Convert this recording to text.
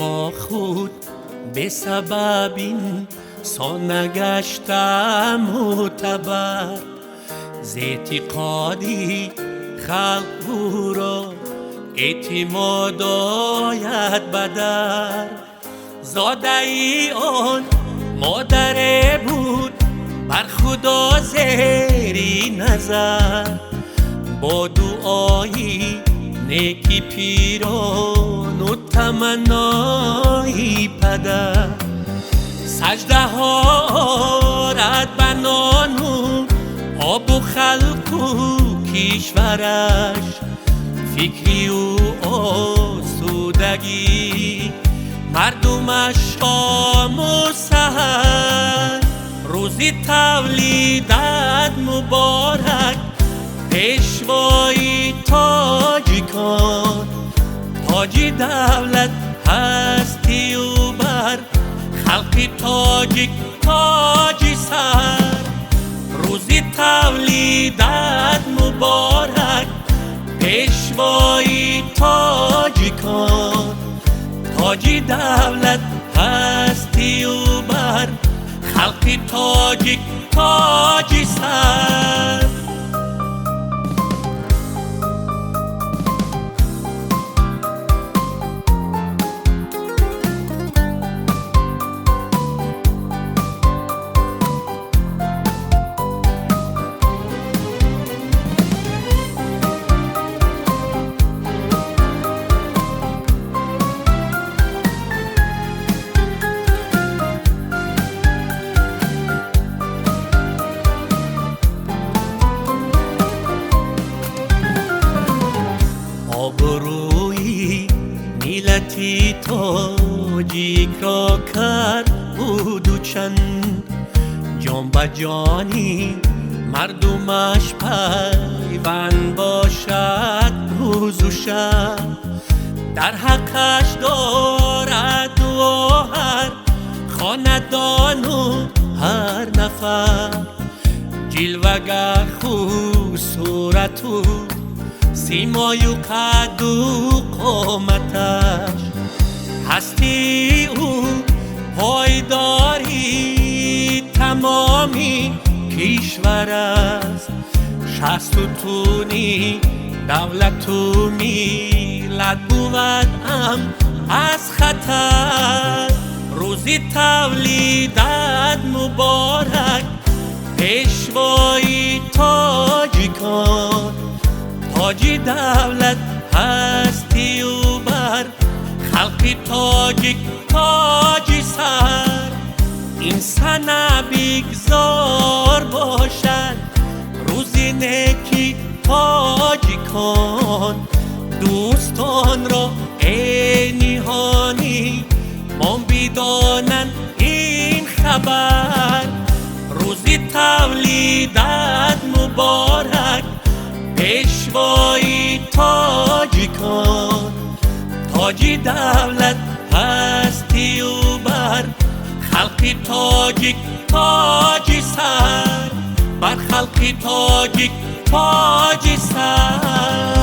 با خود به سبب این سان گشتم معتبر. ز اعتقادی خلق او را اعتماد آید بدر. زاده ای آن مادر بود بر خدا زیری نظر. با دعایی نیکی پیران و تمنای پدر، سجده ها آرد بنانون آب و خلق و کشورش. فکری و آسودگی مردمش شام و سحر. روزی تولیدت مبارک پیشوای تاجیکان. تاجی دولت هستی و بر خلق تاجیک تاجی سر. روزی تولیدت مبارک پیشوای تاجیکان. تاجی دولت هستی و بر خلق تاجیک تاجی سر. آبروی ملتی تاجیک را کرد بود و چند. جان به جانی مردمش پیوند باشد روز و شب. در حقش دارد دعا هر خاندان و هر نفر. جلوه‌گر خوب صورت و سیمای و قد و قامتش. هستی او پایداری تمامی کشور است. شست و تونی دولت و میلت بود از خطر. روزی تولیدت مبارک پیشوای تاجیکان. تاجی دولت هستی و بر خلق تاجیک تاجی سر. این سنه بگذار باشد روزی نیکی تاجیکان. دوستان را ای نهانی ما بدانند این خبر. روزی تولیدت مبارک پیشوای تاجیکان. تاجی دولت هستی و بر خلق تاجیک تاجی سر. بر خلق تاجیک تاجی سر.